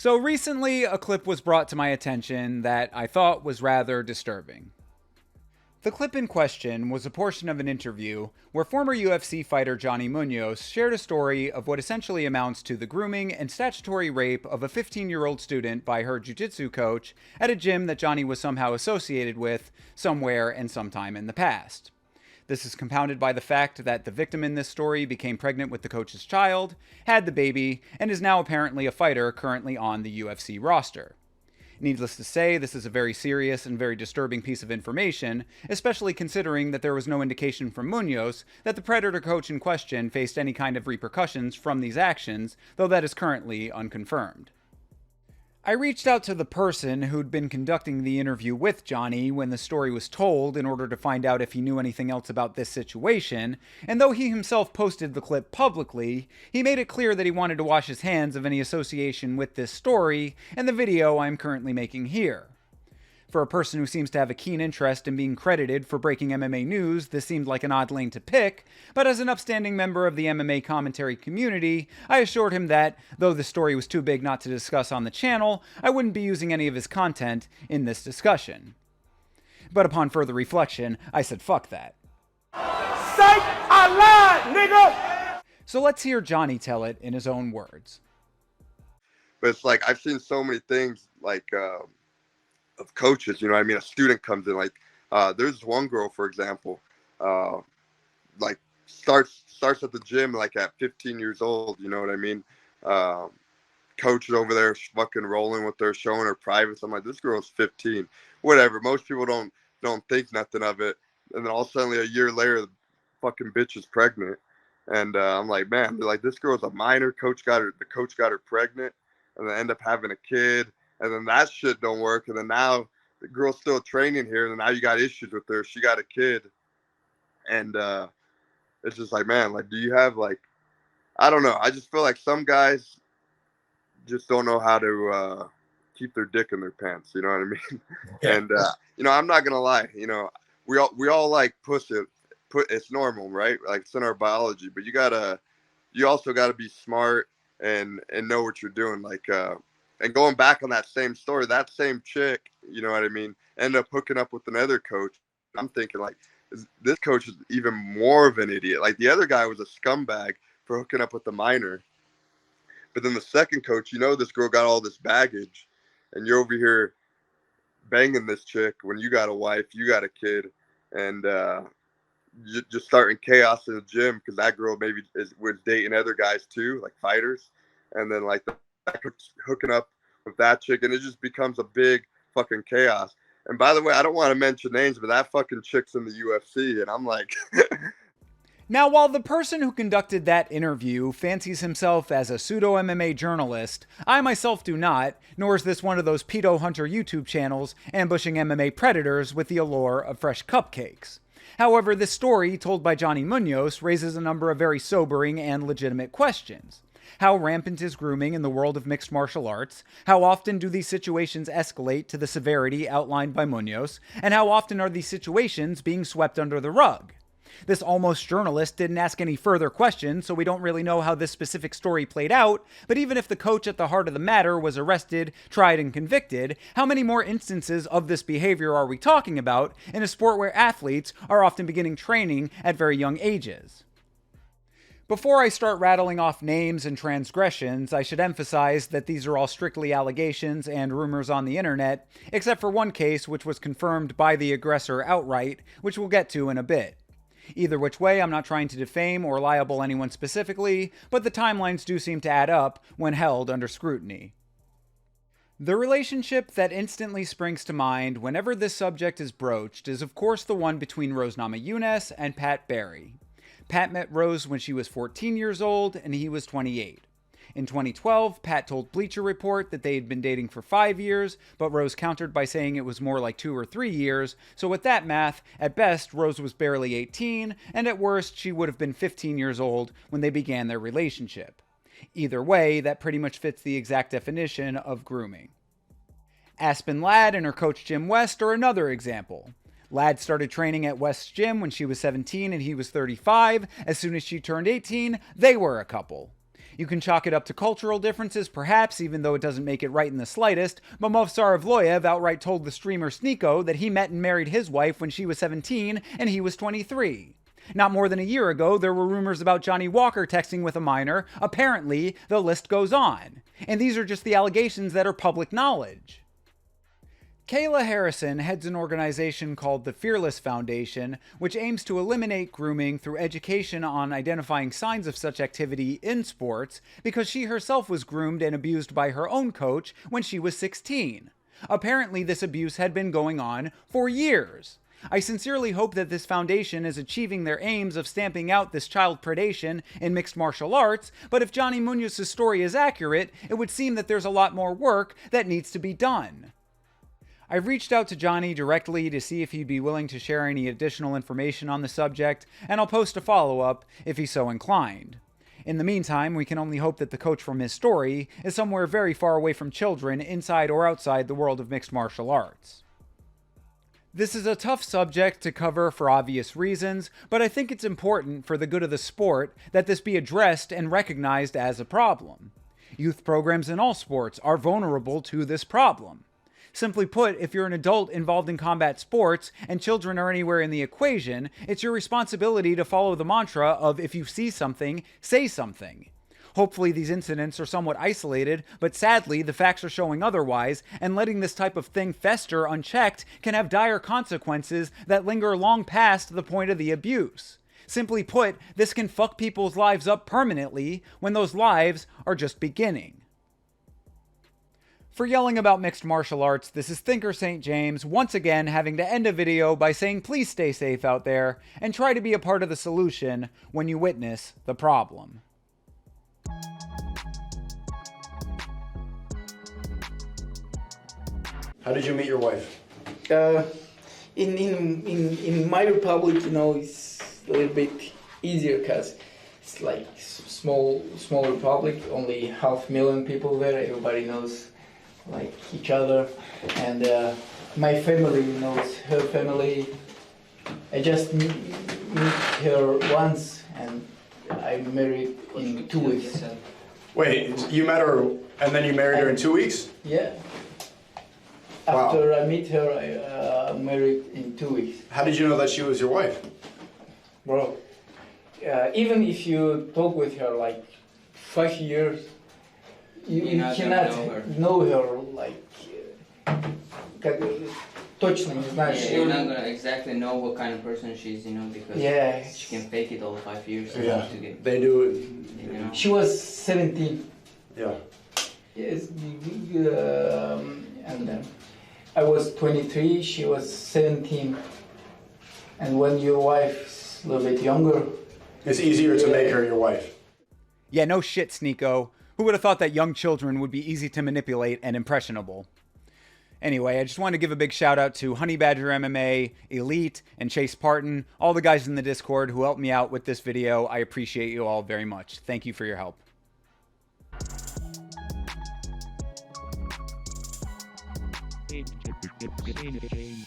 So recently, a clip was brought to my attention that I thought was rather disturbing. The clip in question was a portion of an interview where former UFC fighter Johnny Munoz shared a story of what essentially amounts to the grooming and statutory rape of a 15-year-old student by her jiu-jitsu coach at a gym that Johnny was somehow associated with somewhere and sometime in the past. This is compounded by the fact that the victim in this story became pregnant with the coach's child, had the baby, and is now apparently a fighter currently on the UFC roster. Needless to say, this is a very serious and very disturbing piece of information, especially considering that there was no indication from Munoz that the predator coach in question faced any kind of repercussions from these actions, though that is currently unconfirmed. I reached out to the person who'd been conducting the interview with Johnny when the story was told in order to find out if he knew anything else about this situation, and though he himself posted the clip publicly, he made it clear that he wanted to wash his hands of any association with this story and the video I'm currently making here. For a person who seems to have a keen interest in being credited for breaking MMA news, this seemed like an odd lane to pick, but as an upstanding member of the MMA commentary community, I assured him that, though the story was too big not to discuss on the channel, I wouldn't be using any of his content in this discussion. But upon further reflection, I said fuck that. Psych, I lied, nigga! So let's hear Johnny tell it in his own words. But it's like, I've seen so many things, like, of coaches, you know what I mean? A student comes in, like, there's one girl, for example, like starts at the gym, like at 15 years old, you know what I mean? Coach is over there fucking rolling with her, showing her privates. I'm like, this girl's 15, whatever. Most people don't think nothing of it. And then all of a sudden, a year later, the fucking bitch is pregnant. And I'm like, man, like, this girl's a minor. The coach got her pregnant, and then end up having a kid. And then that shit don't work. And then now the girl's still training here. And now you got issues with her. She got a kid. And it's just like, man, like, do you have, like, I don't know. I just feel like some guys just don't know how to keep their dick in their pants. You know what I mean? Yeah. And, you know, I'm not going to lie. You know, we all like pussy. It's normal, right? Like, it's in our biology. But you also got to be smart and know what you're doing. Like, and going back on that same story, that same chick, you know what I mean, ended up hooking up with another coach. I'm thinking, like, this coach is even more of an idiot. Like, the other guy was a scumbag for hooking up with the minor. But then the second coach, you know, this girl got all this baggage, and you're over here banging this chick when you got a wife, you got a kid, and you're just starting chaos in the gym because that girl maybe was dating other guys too, like fighters. And then, like, hooking up with that chick, and it just becomes a big fucking chaos. And by the way, I don't want to mention names, but that fucking chick's in the UFC, and I'm like... Now, while the person who conducted that interview fancies himself as a pseudo-MMA journalist, I myself do not, nor is this one of those pedo hunter YouTube channels ambushing MMA predators with the allure of fresh cupcakes. However, this story, told by Johnny Munoz, raises a number of very sobering and legitimate questions. How rampant is grooming in the world of mixed martial arts? How often do these situations escalate to the severity outlined by Munoz? And how often are these situations being swept under the rug? This almost journalist didn't ask any further questions, so we don't really know how this specific story played out, but even if the coach at the heart of the matter was arrested, tried, and convicted, how many more instances of this behavior are we talking about in a sport where athletes are often beginning training at very young ages? Before I start rattling off names and transgressions, I should emphasize that these are all strictly allegations and rumors on the internet, except for one case which was confirmed by the aggressor outright, which we'll get to in a bit. Either which way, I'm not trying to defame or libel anyone specifically, but the timelines do seem to add up when held under scrutiny. The relationship that instantly springs to mind whenever this subject is broached is of course the one between Rose Namajunas and Pat Barry. Pat met Rose when she was 14 years old and he was 28. In 2012, Pat told Bleacher Report that they had been dating for 5 years, but Rose countered by saying it was more like 2 or 3 years, so with that math, at best, Rose was barely 18, and at worst, she would have been 15 years old when they began their relationship. Either way, that pretty much fits the exact definition of grooming. Aspen Ladd and her coach Jim West are another example. Ladd started training at West's gym when she was 17 and he was 35. As soon as she turned 18, they were a couple. You can chalk it up to cultural differences, perhaps, even though it doesn't make it right in the slightest, but Movsar outright told the streamer Sneeko that he met and married his wife when she was 17 and he was 23. Not more than a year ago, there were rumors about Johnny Walker texting with a minor. Apparently, the list goes on. And these are just the allegations that are public knowledge. Kayla Harrison heads an organization called the Fearless Foundation, which aims to eliminate grooming through education on identifying signs of such activity in sports, because she herself was groomed and abused by her own coach when she was 16. Apparently, this abuse had been going on for years. I sincerely hope that this foundation is achieving their aims of stamping out this child predation in mixed martial arts, but if Johnny Munoz's story is accurate, it would seem that there's a lot more work that needs to be done. I've reached out to Johnny directly to see if he'd be willing to share any additional information on the subject, and I'll post a follow-up if he's so inclined. In the meantime, we can only hope that the coach from his story is somewhere very far away from children inside or outside the world of mixed martial arts. This is a tough subject to cover for obvious reasons, but I think it's important for the good of the sport that this be addressed and recognized as a problem. Youth programs in all sports are vulnerable to this problem. Simply put, if you're an adult involved in combat sports and children are anywhere in the equation, it's your responsibility to follow the mantra of if you see something, say something. Hopefully these incidents are somewhat isolated, but sadly the facts are showing otherwise, and letting this type of thing fester unchecked can have dire consequences that linger long past the point of the abuse. Simply put, this can fuck people's lives up permanently when those lives are just beginning. For yelling about mixed martial arts, this is Thinker St. James, once again having to end a video by saying please stay safe out there, and try to be a part of the solution when you witness the problem. How did you meet your wife? In my republic, it's a little bit easier because it's like small republic, only 500,000 people there. Everybody knows like each other, and my family knows her family. I just meet her once, and I married in 2 weeks. Wait, you met her and then you married her in 2 weeks? Yeah. Wow. After I meet her, I married in 2 weeks. How did you know that she was your wife? Bro, even if you talk with her like 5 years, you cannot know her like точно не знаешь. Yeah, you're not gonna exactly know what kind of person she's, because she can fake it all 5 years. Yeah, to get, they do it. She was 17. Yeah. Yes, and I was 23, she was 17. And when your wife's a little bit younger, it's easier to make her your wife. Yeah, no shit, Sneeko. Who would have thought that young children would be easy to manipulate and impressionable? Anyway, I just want to give a big shout out to Honey Badger MMA, Elite, and Chase Parton, all the guys in the Discord who helped me out with this video. I appreciate you all very much. Thank you for your help. Change.